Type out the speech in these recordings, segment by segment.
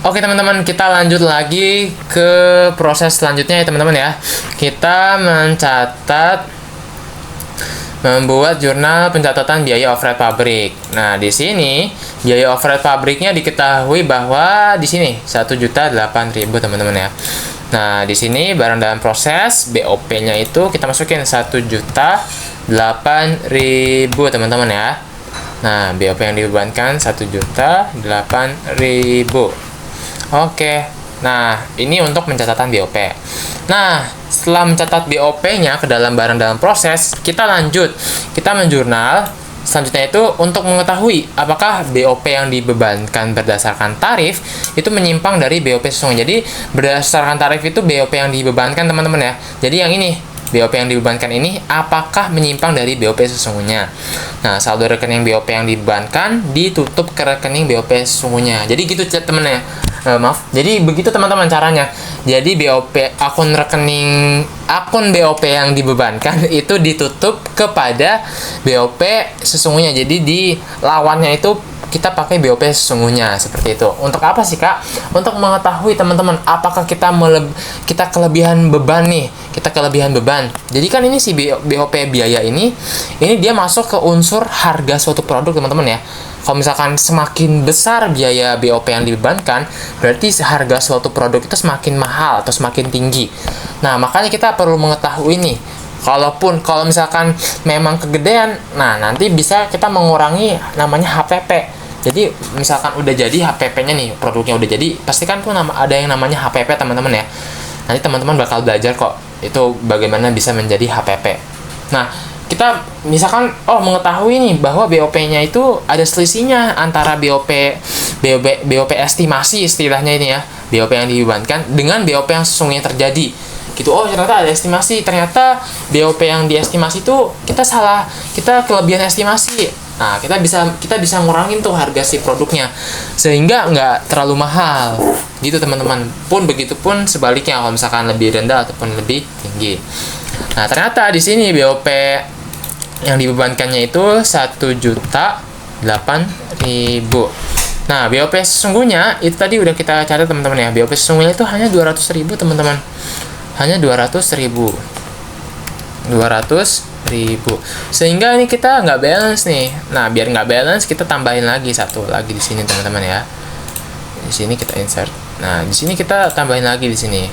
Oke teman-teman, kita lanjut lagi ke proses selanjutnya ya teman-teman ya. Kita membuat jurnal pencatatan biaya overhead pabrik. Nah, di sini biaya overhead pabriknya diketahui bahwa di sini 1.008.000 teman-teman ya. Nah, di sini barang dalam proses BOP-nya itu kita masukin 1.008.000 teman-teman ya. Nah, BOP yang dibebankan 1.008.000. Oke, nah ini untuk pencatatan BOP. Nah, setelah mencatat BOP-nya ke dalam barang dalam proses, kita menjurnal. Selanjutnya itu untuk mengetahui apakah BOP yang dibebankan berdasarkan tarif itu menyimpang dari BOP sesungguhnya. Jadi berdasarkan tarif itu BOP yang dibebankan teman-teman ya. Jadi yang ini BOP yang dibebankan ini apakah menyimpang dari BOP sesungguhnya. Nah, saldo rekening BOP yang dibebankan ditutup ke rekening BOP sesungguhnya. Jadi gitu teman-teman ya. Jadi begitu teman-teman caranya. Jadi akun BOP yang dibebankan itu ditutup kepada BOP sesungguhnya. Jadi di lawannya itu kita pakai BOP sesungguhnya seperti itu. Untuk apa sih Kak? Untuk mengetahui teman-teman apakah kita kelebihan beban nih. Kita kelebihan beban. Jadi kan ini si BOP biaya ini dia masuk ke unsur harga suatu produk teman-teman ya. Kalau misalkan semakin besar biaya BOP yang dibebankan, berarti harga suatu produk itu semakin mahal atau semakin tinggi. Nah, makanya kita perlu mengetahui nih. Kalau misalkan memang kegedean, nah nanti bisa kita mengurangi namanya HPP. Jadi misalkan udah jadi HPP-nya nih, produknya udah jadi, pastikan tuh ada yang namanya HPP teman-teman ya. Nanti teman-teman bakal belajar kok itu bagaimana bisa menjadi HPP. Nah, kita misalkan mengetahui nih bahwa BOP-nya itu ada selisihnya antara BOP estimasi istilahnya ini ya, BOP yang dibebankan dengan BOP yang sesungguhnya terjadi. Gitu. Ternyata ada estimasi, ternyata BOP yang diestimasi itu kita kelebihan estimasi. Nah, kita bisa ngurangin tuh harga si produknya sehingga nggak terlalu mahal. Gitu teman-teman. Begitupun sebaliknya kalau misalkan lebih rendah ataupun lebih tinggi. Nah, ternyata di sini BOP yang dibebankannya itu 1.008.000. Nah, BOP sesungguhnya itu tadi udah kita catat teman-teman ya. BOP sesungguhnya itu hanya 200.000 teman-teman. Hanya 200.000. Sehingga ini kita nggak balance nih. Nah, biar nggak balance kita tambahin lagi satu lagi di sini teman-teman ya. Di sini kita insert. Nah, di sini kita tambahin lagi di sini.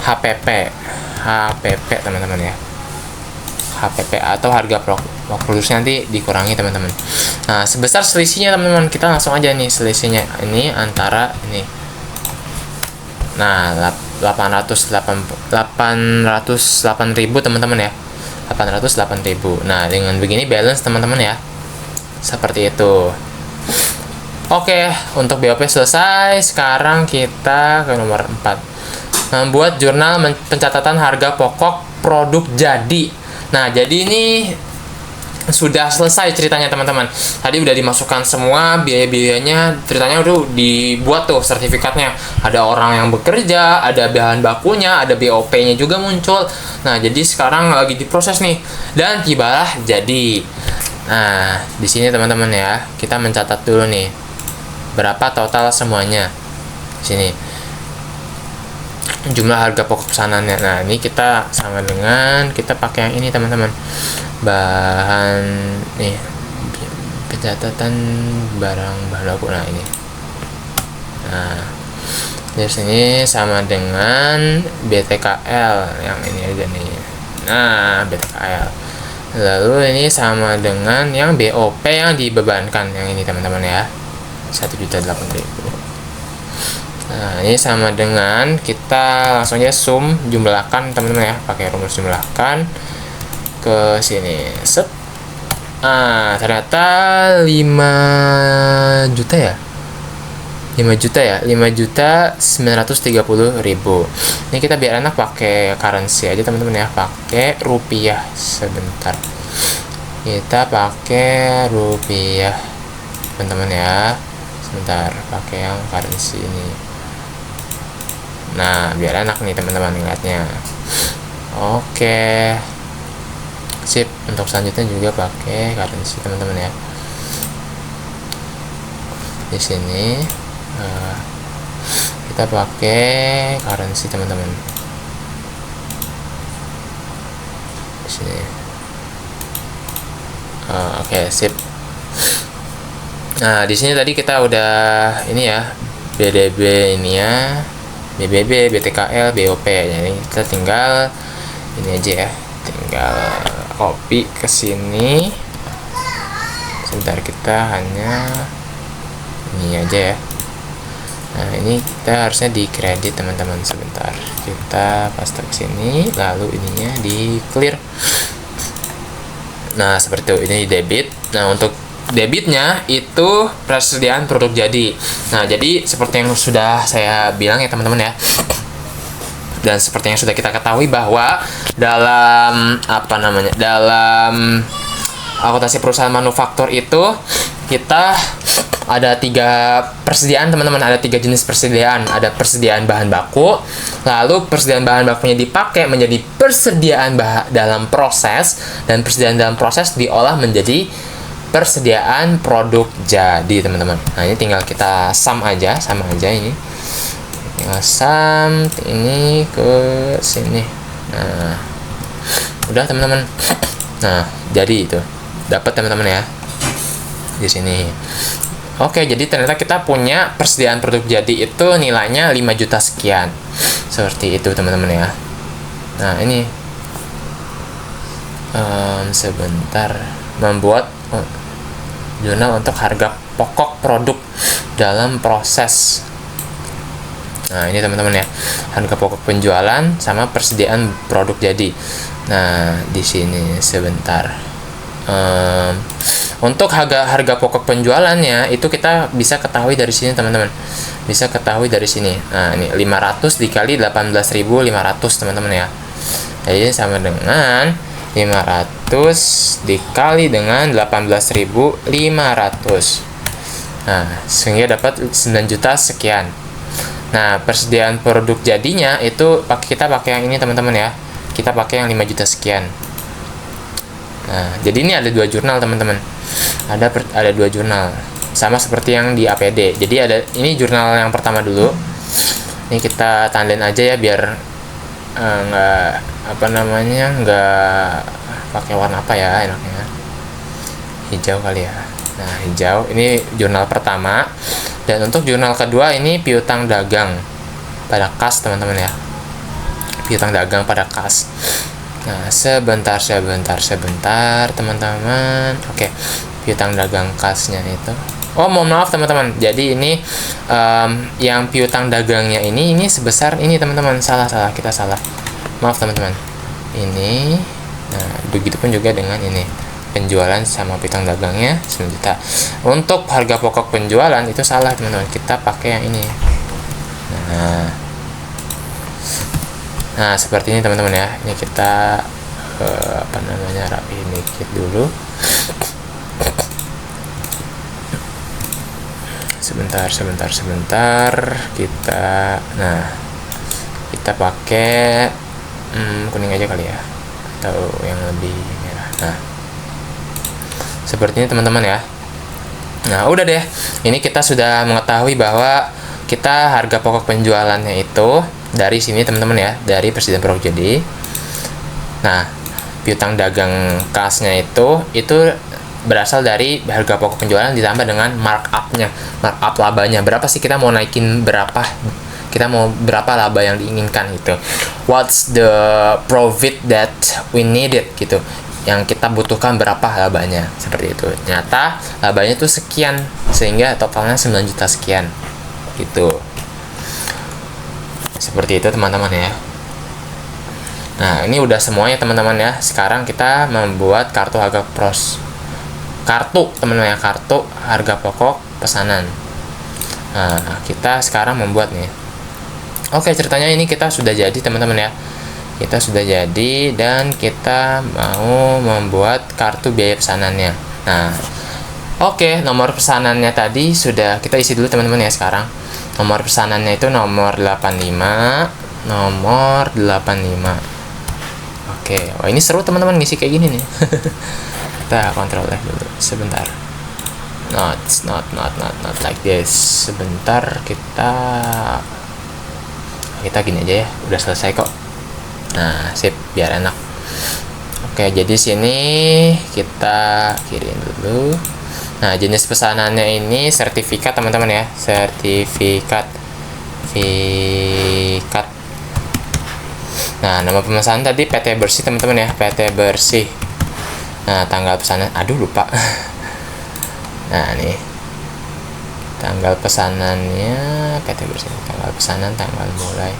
HPP teman-teman ya. HPP atau harga produksi nanti dikurangi teman-teman. Nah, sebesar selisihnya teman-teman, kita langsung aja nih selisihnya ini antara ini. Nah, 808.000 teman-teman ya. 808.000. Nah, dengan begini balance teman-teman ya. Seperti itu. Oke, untuk BOP selesai. Sekarang kita ke nomor 4. Membuat jurnal pencatatan harga pokok produk jadi. Nah, jadi ini sudah selesai ceritanya teman-teman. Tadi udah dimasukkan semua biaya-biayanya, ceritanya udah dibuat tuh sertifikatnya. Ada orang yang bekerja, ada bahan bakunya, ada BOP-nya juga muncul. Nah, jadi sekarang lagi diproses nih dan tibalah jadi. Nah, di sini teman-teman ya, kita mencatat dulu nih berapa total semuanya. Di sini jumlah harga pokok pesanannya. Nah, ini kita sama dengan kita pakai yang ini teman-teman. Bahan nih pencatatan bahan baku. Nah, ini. Nah, di sini sama dengan BTKL yang ini aja nih. Nah, BTKL. Lalu ini sama dengan yang BOP yang dibebankan yang ini teman-teman ya. 1.008.000. Nah, ini sama dengan kita langsung aja jumlahkan teman-teman ya, pakai rumus jumlahkan ke sini. Set. Ah, ternyata 5 juta ya. 5.930.000. Ini kita biar enak pakai currency aja teman-teman ya, pakai rupiah sebentar. Kita pakai rupiah teman-teman ya. Sebentar, pakai yang currency ini. Nah, biar enak nih teman-teman ngeliatnya. Oke. Sip, untuk selanjutnya juga pakai currency teman-teman ya. Di sini Kita pakai currency teman-teman. Di sini. Oke, sip. Nah, di sini tadi kita udah ini ya, BDB ini ya, BBB, BTKL, BOP. Jadi kita tinggal ini aja ya, tinggal copy ke sini. Sebentar, kita hanya ini aja ya. Nah, ini kita harusnya di kredit teman-teman. Sebentar, kita paste ke sini, lalu ininya di clear. Nah, seperti itu, ini debit. Nah, untuk debitnya itu persediaan produk jadi. Nah, jadi seperti yang sudah saya bilang ya teman-teman ya, dan seperti yang sudah kita ketahui bahwa dalam dalam akuntansi perusahaan manufaktur itu kita ada 3 persediaan teman-teman, ada 3 jenis persediaan. Ada persediaan bahan baku, lalu persediaan bahan bakunya dipakai menjadi persediaan dalam proses, dan persediaan dalam proses diolah menjadi persediaan produk jadi teman-teman. Nah, ini tinggal kita sama aja ini. Tinggal sum ini ke sini. Nah, udah teman-teman. Nah, jadi itu dapat teman-teman ya di sini. Oke, jadi ternyata kita punya persediaan produk jadi itu nilainya 5 juta sekian. Seperti itu teman-teman ya. Nah, ini sebentar, membuat jurnal untuk harga pokok produk dalam proses. Nah, ini teman-teman ya, harga pokok penjualan sama persediaan produk jadi. Nah, di sini sebentar. Untuk harga pokok penjualannya itu kita bisa ketahui dari sini teman-teman. Bisa ketahui dari sini. Nah, ini 500 dikali 18.500 teman-teman ya. Jadi sama dengan 500 dikali dengan 18.500. Nah, sehingga dapat 9 juta sekian. Nah, persediaan produk jadinya itu kita pakai yang ini teman-teman ya. Kita pakai yang 5 juta sekian. Nah, jadi ini ada 2 jurnal teman-teman. Ada 2 jurnal. Sama seperti yang di APD. Jadi ini jurnal yang pertama dulu. Ini kita tandain aja ya biar nggak pakai warna apa ya enaknya. Hijau kali ya. Nah, hijau ini jurnal pertama, dan untuk jurnal kedua ini piutang dagang pada kas teman-teman ya. Piutang dagang pada kas. Nah, sebentar teman-teman. Oke, piutang dagang kasnya itu. Oh, mohon maaf teman-teman. Jadi ini yang piutang dagangnya ini sebesar ini teman-teman. Salah, kita salah. Maaf teman-teman. Ini. Nah, begitupun juga dengan ini. Penjualan sama piutang dagangnya 9 juta. Untuk harga pokok penjualan itu salah teman-teman. Kita pakai yang ini. Nah, seperti ini teman-teman ya. Ini kita rapiin dikit dulu. Sebentar. Kita pakai kuning aja kali ya, atau yang lebih merah. Nah, seperti ini teman-teman ya. Nah, udah deh. Ini kita sudah mengetahui bahwa kita harga pokok penjualannya itu dari sini teman-teman ya, dari persediaan produk jadi. Nah, piutang dagang kasnya itu berasal dari harga pokok penjualan ditambah dengan markup-nya, markup labanya. Berapa sih kita mau naikin berapa? Kita mau berapa laba yang diinginkan gitu. What's the profit that we needed gitu. Yang kita butuhkan berapa labanya, seperti itu. Ternyata labanya itu sekian, sehingga totalnya 9 juta sekian gitu. Seperti itu teman-teman ya. Nah, ini udah semuanya teman-teman ya. Sekarang kita membuat kartu harga teman-teman ya, kartu harga pokok pesanan. Nah, kita sekarang membuat nih. Oke, ceritanya ini kita sudah jadi teman-teman ya. Kita sudah jadi dan kita mau membuat kartu biaya pesanannya. Nah, oke, nomor pesanannya tadi sudah kita isi dulu teman-teman ya sekarang. Nomor pesanannya itu nomor 85. Oke, wah ini seru teman-teman ngisi kayak gini nih. Kita kontrol F dulu sebentar. Not like this. Sebentar, kita kita gini aja ya, udah selesai kok. Nah, sip, biar enak. Oke, jadi sini kita kirim dulu. Nah, jenis pesanannya ini sertifikat teman-teman ya, sertifikat. Nah, nama pemesanan tadi PT Bersih teman-teman ya, PT Bersih. Nah, tanggal pesanan, aduh lupa. Nah, nih tanggal pesanannya PT Bersih, tanggal pesanan, tanggal mulai.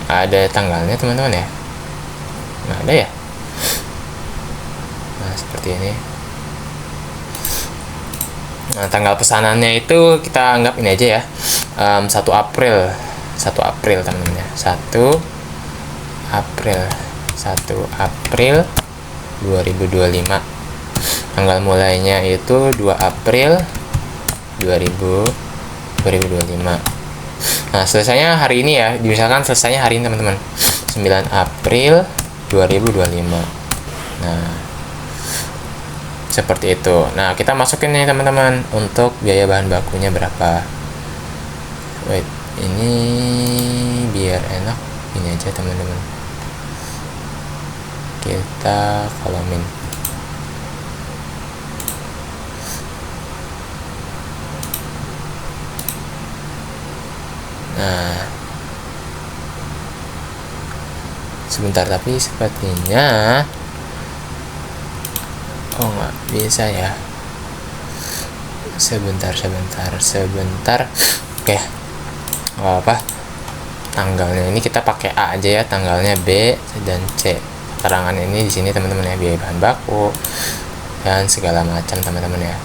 Ada tanggalnya teman-teman ya? Nggak ada ya? Nah, seperti ini. Nah, tanggal pesanannya itu kita anggap ini aja ya, 1 April teman-teman ya, 1 April 2025. Tanggal mulainya itu 2 April 2025. Nah, selesainya hari ini ya, misalkan selesainya hari ini teman-teman, 9 April 2025. Nah, seperti itu. Nah, kita masukin nih teman-teman, untuk biaya bahan bakunya berapa. Wait, ini biar enak, ini aja teman-teman, kita kolomin. Nah, sebentar, tapi sepertinya nggak bisa ya. Sebentar. Oke, nggak apa. Tanggalnya ini kita pakai A aja ya, tanggalnya B dan C. Keterangan ini di sini teman-teman ya, biaya bahan baku dan segala macam teman-teman ya.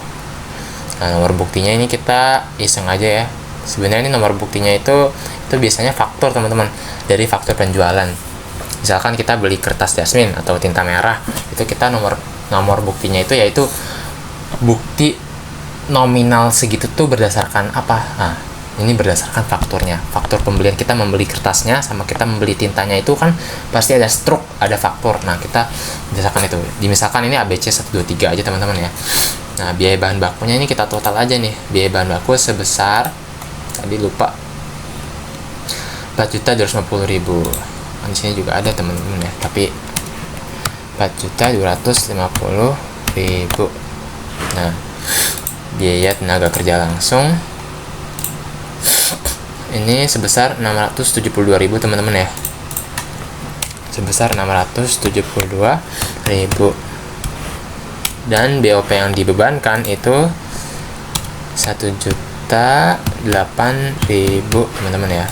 Nah, nomor buktinya ini kita iseng aja ya. Sebenarnya ini nomor buktinya itu biasanya faktur teman-teman, dari faktur penjualan. Misalkan kita beli kertas jasmin atau tinta merah, itu kita nomor buktinya itu yaitu bukti nominal segitu tuh berdasarkan apa. Nah, ini berdasarkan fakturnya, faktur pembelian. Kita membeli kertasnya sama kita membeli tintanya itu kan pasti ada struk, ada faktur. Nah, kita berdasarkan itu. Misalkan ini ABC 123 aja teman-teman ya. Nah, biaya bahan bakunya ini kita total aja nih. Biaya bahan baku sebesar, tadi lupa, 4.250.000. Di sini juga ada teman-teman ya, tapi 4.250.000. Nah, biaya tenaga kerja langsung ini sebesar 672.000 teman-teman ya, sebesar 672.000. Dan BOP yang dibebankan itu 1.008.000 teman-teman ya.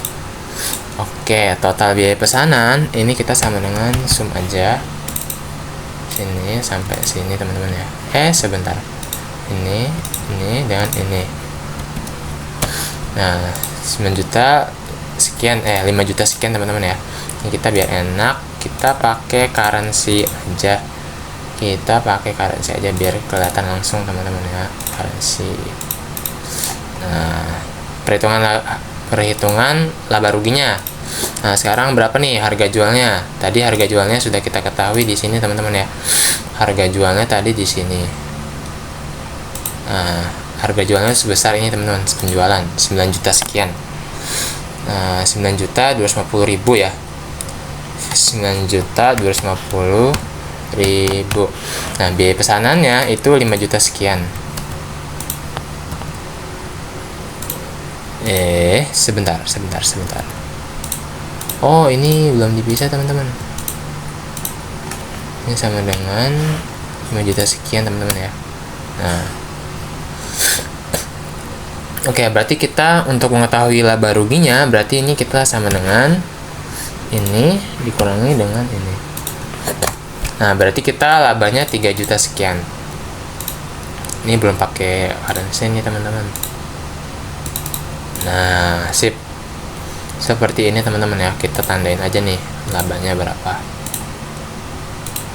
Oke, total biaya pesanan ini kita sama dengan sum aja, sini sampai sini teman-teman ya. Sebentar, ini dengan ini. Nah, 9 juta sekian, 5 juta sekian teman-teman ya. Ini kita biar enak, kita pakai currency aja. Biar kelihatan langsung teman-teman ya, currency. Nah, perhitungan laba ruginya. Nah, sekarang berapa nih harga jualnya? Tadi harga jualnya sudah kita ketahui di sini teman-teman ya. Harga jualnya tadi di sini. Nah, harga jualnya sebesar ini teman-teman, penjualan 9 juta sekian. Nah, 9.250.000 ya. 9.250.000. Nah, biaya pesanannya itu 5 juta sekian. Sebentar. Oh, ini belum dipisah teman-teman. Ini sama dengan 5 juta sekian teman-teman ya. Nah, oke, berarti kita untuk mengetahui laba ruginya, berarti ini kita sama dengan ini dikurangi dengan ini. Nah, berarti kita labanya 3 juta sekian. Ini belum pakai currency nih teman-teman. Nah, sip. Seperti ini teman-teman ya, kita tandain aja nih labanya berapa.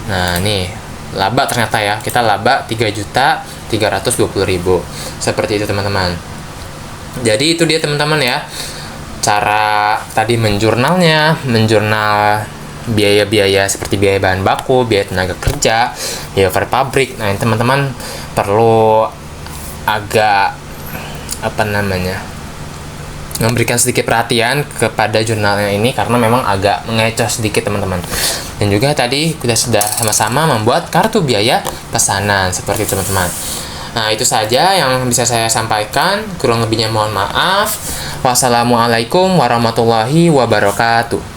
Nah, nih laba ternyata ya, kita laba 3.320.000. Seperti itu teman-teman. Jadi itu dia teman-teman ya, cara tadi menjurnal biaya-biaya seperti biaya bahan baku, biaya tenaga kerja, biaya over pabrik. Nah, ini teman-teman perlu agak memberikan sedikit perhatian kepada jurnalnya ini karena memang agak mengecoh sedikit teman-teman. Dan juga tadi kita sudah sama-sama membuat kartu biaya pesanan seperti itu teman-teman. Nah, itu saja yang bisa saya sampaikan. Kurang lebihnya mohon maaf. Wassalamualaikum warahmatullahi wabarakatuh.